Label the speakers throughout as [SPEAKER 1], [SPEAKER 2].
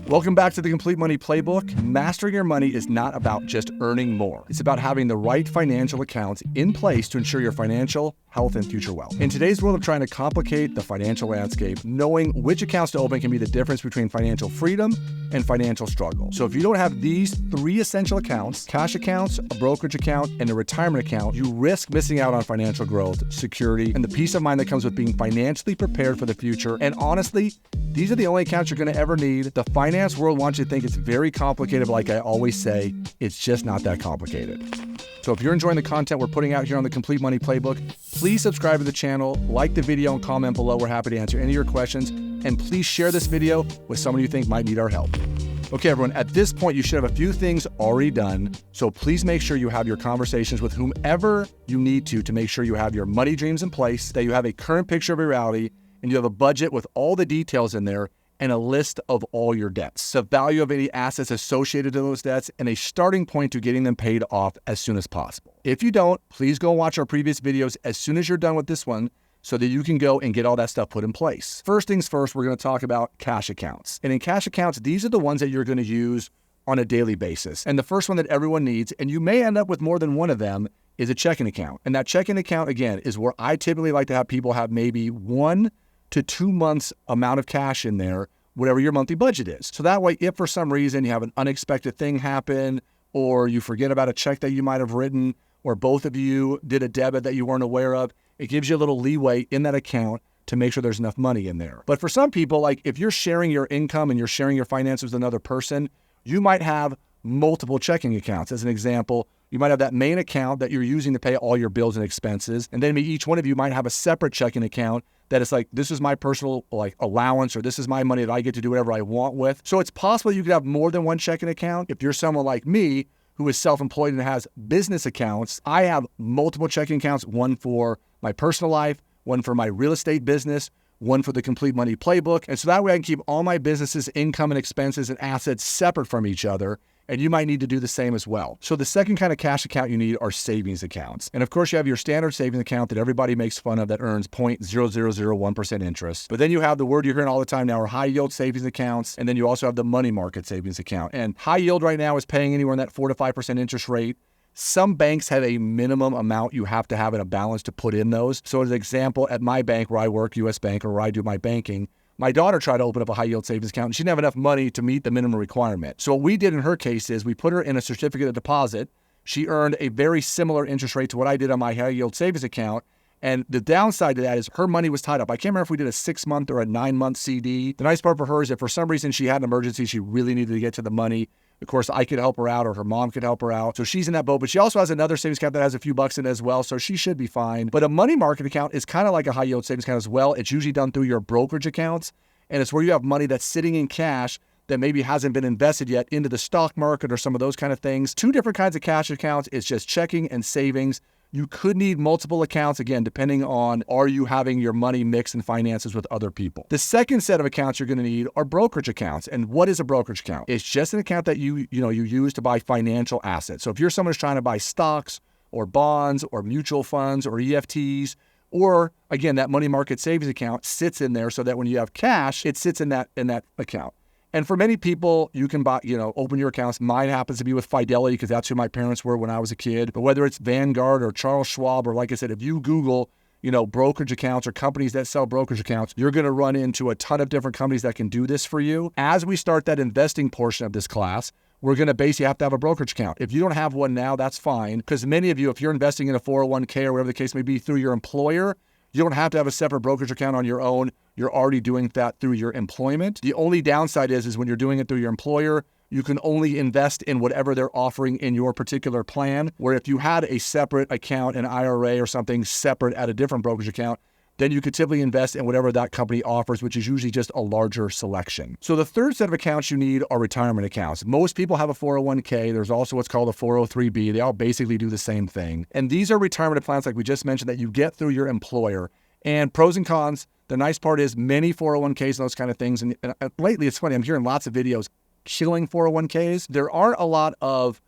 [SPEAKER 1] Welcome back to the Complete Money Playbook. Mastering your money is not about just earning more. It's about having the right financial accounts in place to ensure your financial health and future wealth. In today's world of trying to complicate the financial landscape, knowing which accounts to open can be the difference between financial freedom and financial struggle. So if you don't have these three essential accounts, cash accounts, a brokerage account, and a retirement account, you risk missing out on financial growth, security, and the peace of mind that comes with being financially prepared for the future. And honestly, these are the only accounts you're going to ever need. The finance world wants you to think it's very complicated, but like I always say, it's just not that complicated. So if you're enjoying the content we're putting out here on the Complete Money Playbook, please subscribe to the channel, like the video, and comment below. We're happy to answer any of your questions. And please share this video with someone you think might need our help. Okay, everyone, at this point, you should have a few things already done. So please make sure you have your conversations with whomever you need to make sure you have your money dreams in place, that you have a current picture of your reality, and you have a budget with all the details in there, and a list of all your debts, the value of any assets associated to those debts, and a starting point to getting them paid off as soon as possible. If you don't, please go watch our previous videos as soon as you're done with this one so that you can go and get all that stuff put in place. First things first, we're going to talk about cash accounts. And in cash accounts, these are the ones that you're going to use on a daily basis. And the first one that everyone needs, and you may end up with more than one of them, is a checking account. And that checking account, again, is where I typically like to have people have maybe 1 to 2 months amount of cash in there, whatever your monthly budget is. So that way, if for some reason you have an unexpected thing happen, or you forget about a check that you might have written, or both of you did a debit that you weren't aware of, it gives you a little leeway in that account to make sure there's enough money in there. But for some people, like if you're sharing your income and you're sharing your finances with another person, you might have multiple checking accounts. As an example, you might have that main account that you're using to pay all your bills and expenses. And then each one of you might have a separate checking account that is like, this is my personal allowance, or this is my money that I get to do whatever I want with. So it's possible you could have more than one checking account. If you're someone like me who is self-employed and has business accounts, I have multiple checking accounts, one for my personal life, one for my real estate business, one for the Complete Money Playbook. And so that way I can keep all my businesses' income and expenses and assets separate from each other. And you might need to do the same as well. So the second kind of cash account you need are savings accounts. And of course, you have your standard savings account that everybody makes fun of that earns 0.0001% interest. But then you have the word you're hearing all the time now are high yield savings accounts. And then you also have the money market savings account. And high yield right now is paying anywhere in that 4 to 5% interest rate. Some banks have a minimum amount you have to have in a balance to put in those. So as an example, at my bank where I work, US Bank, or where I do my banking, my daughter tried to open up a high yield savings account and she didn't have enough money to meet the minimum requirement. So what we did in her case is we put her in a certificate of deposit. She earned a very similar interest rate to what I did on my high yield savings account. And the downside to that is her money was tied up. I can't remember if we did a 6-month or a 9-month CD. The nice part for her is if for some reason she had an emergency, she really needed to get to the money, of course, I could help her out or her mom could help her out. So she's in that boat, but she also has another savings account that has a few bucks in it as well. So she should be fine. But a money market account is kind of like a high yield savings account as well. It's usually done through your brokerage accounts. And it's where you have money that's sitting in cash that maybe hasn't been invested yet into the stock market or some of those kind of things. 2 different kinds of cash accounts. It's just checking and savings. You could need multiple accounts, again, depending on are you having your money mixed in finances with other people. The second set of accounts you're going to need are brokerage accounts. And what is a brokerage account? It's just an account that you use to buy financial assets. So if you're someone who's trying to buy stocks or bonds or mutual funds or EFTs, or again, that money market savings account sits in there so that when you have cash, it sits in that account. And for many people, you can buy, open your accounts. Mine happens to be with Fidelity because that's who my parents were when I was a kid. But whether it's Vanguard or Charles Schwab, or like I said, if you Google, brokerage accounts or companies that sell brokerage accounts, you're going to run into a ton of different companies that can do this for you. As we start that investing portion of this class, we're going to basically have to have a brokerage account. If you don't have one now, that's fine. Because many of you, if you're investing in a 401k or whatever the case may be through your employer, you don't have to have a separate brokerage account on your own. You're already doing that through your employment. The only downside is when you're doing it through your employer, you can only invest in whatever they're offering in your particular plan. Where if you had a separate account, an IRA or something separate at a different brokerage account, then you could typically invest in whatever that company offers, which is usually just a larger selection. So the third set of accounts you need are retirement accounts. Most people have a 401k. There's also what's called a 403b. They all basically do the same thing. And these are retirement plans, like we just mentioned, that you get through your employer. And pros and cons, the nice part is many 401ks and those kind of things. And lately, it's funny, I'm hearing lots of videos killing 401ks. There aren't a lot of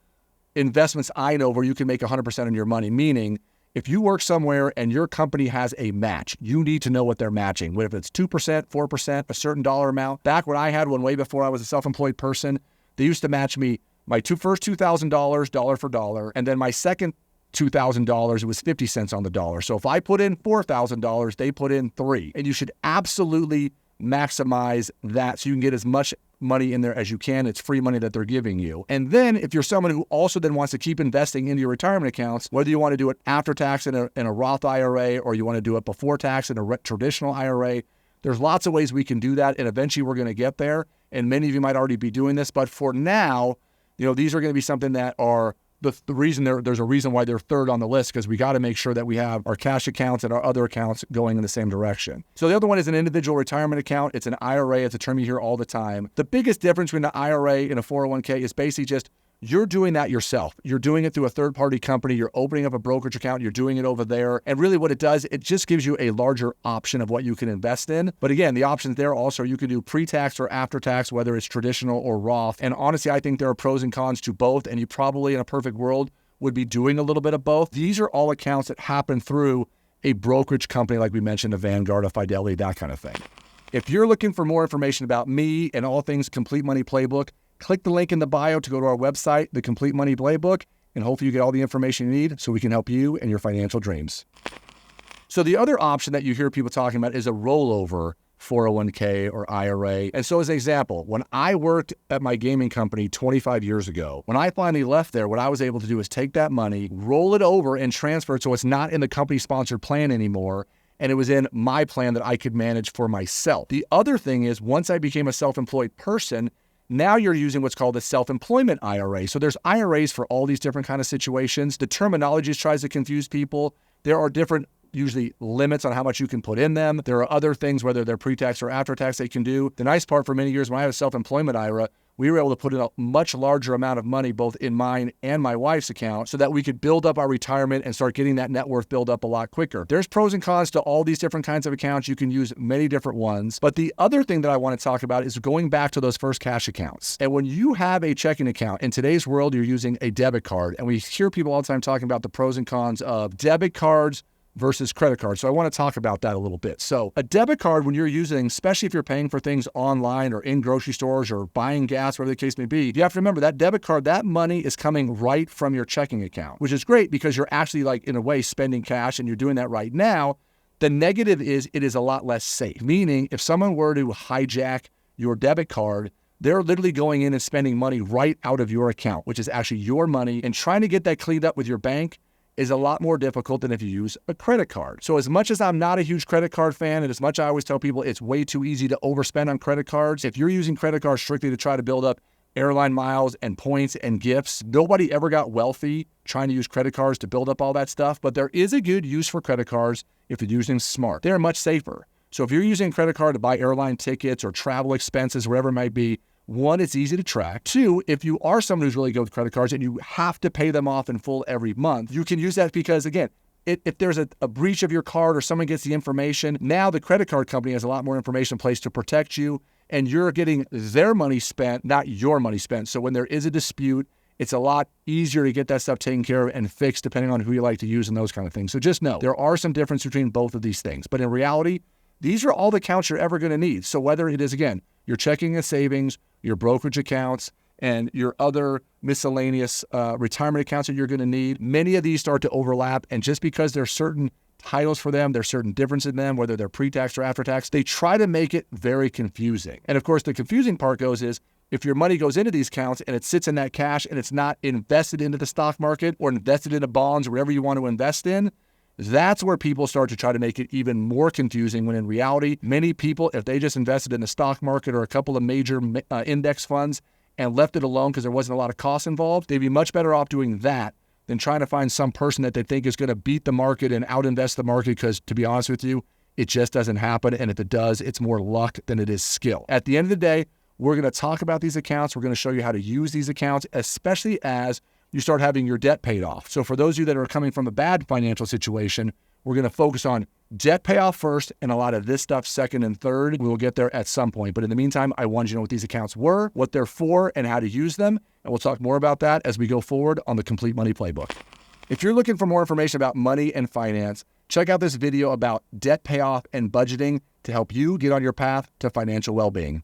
[SPEAKER 1] investments I know where you can make 100% on your money, meaning If you work somewhere and your company has a match, you need to know what they're matching. What if it's 2%, 4%, a certain dollar amount? Back when I had one way before I was a self-employed person, they used to match me my first $2,000 dollar for dollar, and then my second $2,000, it was 50 cents on the dollar. So if I put in $4,000, they put in $3,000. And you should absolutely maximize that so you can get as much money in there as you can. It's free money that they're giving you. And then if you're someone who also then wants to keep investing into your retirement accounts, whether you want to do it after tax in a Roth IRA or you want to do it before tax in a traditional IRA, there's lots of ways we can do that. And eventually we're going to get there. And many of you might already be doing this. But for now, these are going to be something that are the reason there's a reason why they're third on the list, because we got to make sure that we have our cash accounts and our other accounts going in the same direction. So the other one is an individual retirement account. It's an IRA. It's a term you hear all the time. The biggest difference between an IRA and a 401k is basically just you're doing that yourself. You're doing it through a third-party company. You're opening up a brokerage account. You're doing it over there. And really what it does, it just gives you a larger option of what you can invest in. But again, the options there also, you can do pre-tax or after-tax, whether it's traditional or Roth. And honestly, I think there are pros and cons to both. And you probably, in a perfect world, would be doing a little bit of both. These are all accounts that happen through a brokerage company, like we mentioned, a Vanguard, a Fidelity, that kind of thing. If you're looking for more information about me and all things Complete Money Playbook, click the link in the bio to go to our website, the Complete Money Playbook, and hopefully you get all the information you need so we can help you and your financial dreams. So the other option that you hear people talking about is a rollover 401k or IRA. And so as an example, when I worked at my gaming company 25 years ago, when I finally left there, what I was able to do is take that money, roll it over and transfer it so it's not in the company-sponsored plan anymore, and it was in my plan that I could manage for myself. The other thing is, once I became a self-employed person, now you're using what's called a self-employment IRA. So there's IRAs for all these different kind of situations. The terminology tries to confuse people. There are different, usually, limits on how much you can put in them. There are other things, whether they're pre-tax or after-tax, they can do. The nice part for many years, when I had a self-employment IRA, we were able to put in a much larger amount of money, both in mine and my wife's account, so that we could build up our retirement and start getting that net worth build up a lot quicker. There's pros and cons to all these different kinds of accounts. You can use many different ones. But the other thing that I want to talk about is going back to those first cash accounts. And when you have a checking account, in today's world, you're using a debit card. And we hear people all the time talking about the pros and cons of debit cards versus credit cards. So I want to talk about that a little bit. So a debit card, when you're using, especially if you're paying for things online or in grocery stores or buying gas, whatever the case may be, you have to remember that debit card, that money is coming right from your checking account, which is great because you're actually, like, in a way, spending cash, and you're doing that right now. The negative is it is a lot less safe, meaning if someone were to hijack your debit card, they're literally going in and spending money right out of your account, which is actually your money, and trying to get that cleaned up with your bank is a lot more difficult than if you use a credit card. So as much as I'm not a huge credit card fan, and as much as I always tell people it's way too easy to overspend on credit cards, if you're using credit cards strictly to try to build up airline miles and points and gifts, nobody ever got wealthy trying to use credit cards to build up all that stuff. But there is a good use for credit cards if you're using them smart. They're much safer. So if you're using a credit card to buy airline tickets or travel expenses, wherever it might be, one, it's easy to track. Two, if you are someone who's really good with credit cards and you have to pay them off in full every month, you can use that because, again, if there's a breach of your card or someone gets the information, now the credit card company has a lot more information in place to protect you, and you're getting their money spent, not your money spent. So when there is a dispute, it's a lot easier to get that stuff taken care of and fixed depending on who you like to use and those kind of things. So just know there are some difference between both of these things. But in reality, these are all the accounts you're ever going to need. So whether it is, again, your checking and savings, your brokerage accounts, and your other miscellaneous retirement accounts that you're going to need, many of these start to overlap. And just because there's certain titles for them, there's certain difference in them, whether they're pre-tax or after-tax, they try to make it very confusing. And of course, the confusing part is if your money goes into these accounts and it sits in that cash and it's not invested into the stock market or invested into bonds or whatever you want to invest in, that's where people start to try to make it even more confusing, when in reality, many people, if they just invested in the stock market or a couple of major index funds and left it alone because there wasn't a lot of costs involved, they'd be much better off doing that than trying to find some person that they think is going to beat the market and out-invest the market, because, to be honest with you, it just doesn't happen. And if it does, it's more luck than it is skill. At the end of the day, we're going to talk about these accounts. We're going to show you how to use these accounts, especially as you start having your debt paid off. So for those of you that are coming from a bad financial situation, we're going to focus on debt payoff first and a lot of this stuff second and third. We will get there at some point. But in the meantime, I wanted you to know what these accounts were, what they're for, and how to use them. And we'll talk more about that as we go forward on the Complete Money Playbook. If you're looking for more information about money and finance, check out this video about debt payoff and budgeting to help you get on your path to financial well-being.